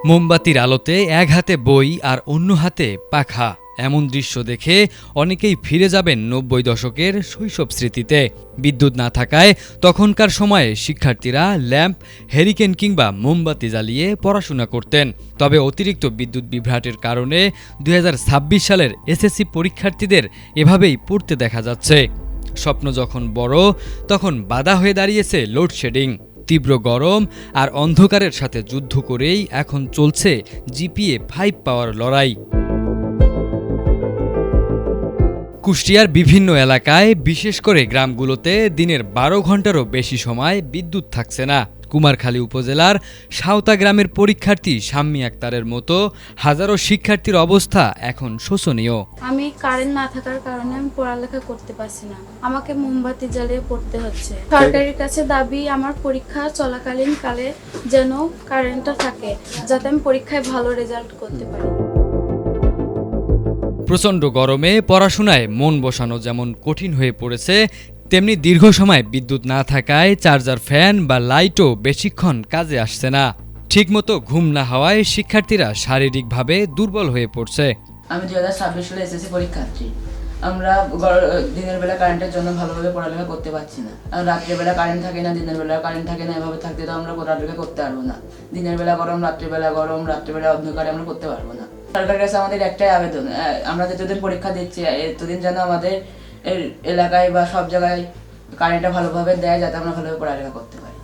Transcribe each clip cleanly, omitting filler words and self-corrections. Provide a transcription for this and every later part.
মোমবাতির আলোতে এক হাতে বই আর অন্য হাতে পাখা, এমন দৃশ্য দেখে অনেকেই ফিরে যাবেন ৯০ দশকের শৈশব স্মৃতিতে। বিদ্যুৎ না থাকায় তখনকার সময়ে শিক্ষার্থীরা ল্যাম্প, হেরিকেন কিংবা মোমবাতি জ্বালিয়ে পড়াশোনা করতেন। তবে অতিরিক্ত বিদ্যুৎ বিভ্রাটের কারণে ২০২৬ সালের এসএসসি পরীক্ষার্থীদের এভাবেই পড়তে দেখা যাচ্ছে। স্বপ্ন যখন বড়, তখন বাধা হয়ে দাঁড়িয়েছে লোডশেডিং। তীব্র গরম আর অন্ধকারের সাথে যুদ্ধ করেই এখন চলছে জিপিএ 5 পাওয়ার লড়াই। কুষ্টিয়ার বিভিন্ন এলাকায়, বিশেষ করে গ্রামগুলোতে দিনের ১২ ঘন্টারও বেশি সময় বিদ্যুৎ থাকছে না। কুমারখালী উপজেলার সাঁওতা গ্রামের পরীক্ষার্থী শাম্মী আক্তারের মতো হাজারো শিক্ষার্থীর অবস্থা এখন শোচনীয়। আমি কারেন্ট না থাকার কারণে আমি পড়ালেখা করতে পারছি না, আমাকে মোমবাতি জ্বালিয়ে পড়তে হচ্ছে। সরকারের কাছে দাবি, আমার পরীক্ষা চলাকালীন কালে যেন কারেন্টটা থাকে, যাতে আমি পরীক্ষায় ভালো রেজাল্ট করতে পারি। প্রচণ্ড গরমে পড়াশোনায় মন বসানো যেমন কঠিন হয়ে পড়েছে, তেমনি দীর্ঘ সময় বিদ্যুৎ না থাকায় চার্জার, ফ্যান বা লাইটও বেশিক্ষণ কাজে আসছে না। ঠিকমতো ঘুম না হওয়ায় শিক্ষার্থীরা শারীরিকভাবে দুর্বল হয়ে পড়ছে। আমি ২০২৬ সালে এসএসসি পরীক্ষার্থী। আমরা দিনের বেলা কারেন্টের জন্য ভালোভাবে পড়ালেখা করতে পারছি না। রাত্রের বেলা কারেন্ট থাকে না, দিনের বেলা কারেন্ট থাকে না, এভাবে থাকতে তো আমরা পড়ালেখা করতে পারবো না। দিনের বেলা গরম, রাত্রেবেলা গরম, রাত্রেবেলা অন্ধকারে আমরা করতে পারবো না। সরকারের কাছে আমাদের একটাই আবেদন, আমরা যতদিন পরীক্ষা দিচ্ছি এতদিন যেন আমাদের এলাকায় বা সব জায়গায় কারেন্টটা ভালোভাবে দেয়, যাতে আমরা ভালোভাবে পড়ালেখা করতে পারি।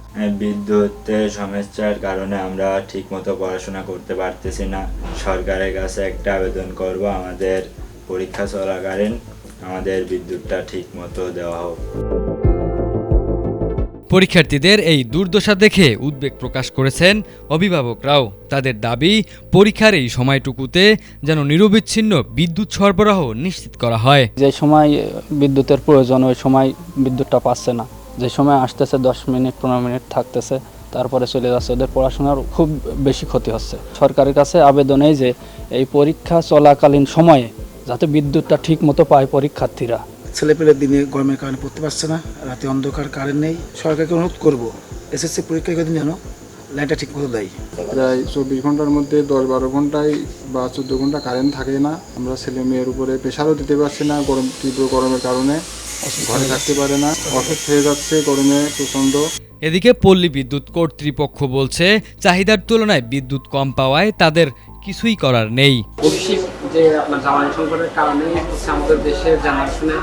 বিদ্যুতের সমস্যার কারণে আমরা ঠিকমতো পড়াশোনা করতে পারতেছি না। সরকারের কাছে একটা আবেদন করব, আমাদের পরীক্ষা চলাকালীন আমাদের বিদ্যুৎটা ঠিকমতো দেওয়া হোক। পরীক্ষার্থীদের এই দুর্দশা দেখে উদ্বেগ প্রকাশ করেছেন অভিভাবকরাও। তাদের দাবি, পরীক্ষার এই সময়টুকুতে যেন নিরবিচ্ছিন্ন বিদ্যুৎ সরবরাহ নিশ্চিত করা হয়। যে সময় বিদ্যুতের প্রয়োজন ওই সময় বিদ্যুৎটা পাচ্ছে না, যে সময় আসতেছে 10 মিনিট 15 মিনিট থাকতেছে, তারপরে চলে যাচ্ছে। ওদের পড়াশোনার খুব বেশি ক্ষতি হচ্ছে। সরকারের কাছে আবেদন এই যে এই পরীক্ষা চলাকালীন সময়ে যাতে বিদ্যুৎটা ঠিক মতো পায় পরীক্ষার্থীরা। ছেলেপেলে দিনে গরমের কারণে পড়তে পারছে না, রাতে অন্ধকার, কারেন্ট নেই। সরকারকে অনুরোধ করবো এসএসসি পরীক্ষার দিন যেন লাইনটা ঠিক মতো দেয়। প্রায় 24 ঘন্টার মধ্যে 10-12 ঘন্টায় বা 14 ঘন্টা কারেন্ট থাকে না। আমরা ছেলে মেয়ের উপরে প্রেশারও দিতে পারছি না, তীব্র গরমের কারণে ঘরে থাকতে পারে না, অসুস্থ হয়ে যাচ্ছে গরমে প্রচণ্ড। এদিকে পল্লী বিদ্যুৎ কর্তৃপক্ষ বলছে, চাহিদার তুলনায় বিদ্যুৎ কম পাওয়ায় তাদের কিছুই করার নেই। বৈশ্বিক যে আপনার জ্বালানি সংকটের কারণে আমাদের দেশের জানাশোনা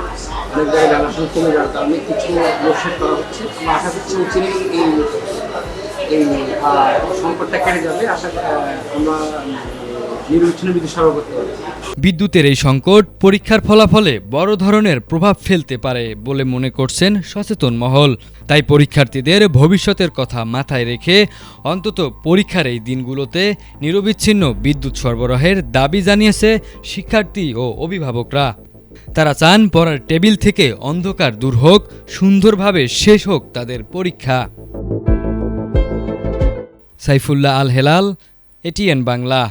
অনেক জায়গায় জানাশোনা কমে যাওয়ার কারণে কিছু লোডশেড করা হচ্ছে। আমরা আশা করছি এই সংকটটা কেটে যাবে। আমরা নিরবিচ্ছিন্ন বিদ্যুৎ সরবরাহ করতে পারবো। বিদ্যুতের এই সংকট পরীক্ষার ফলাফলে বড় ধরনের প্রভাব ফেলতে পারে বলে মনে করছেন সচেতন মহল। তাই পরীক্ষার্থীদের ভবিষ্যতের কথা মাথায় রেখে অন্তত পরীক্ষার এই দিনগুলোতে নিরবিচ্ছিন্ন বিদ্যুৎ সরবরাহের দাবি জানিয়েছে শিক্ষার্থী ও অভিভাবকরা। তারা চান পড়ার টেবিল থেকে অন্ধকার দূর হোক, সুন্দরভাবে শেষ হোক তাদের পরীক্ষা। সাইফুল্লাহ আল হেলাল, এটিএন বাংলা।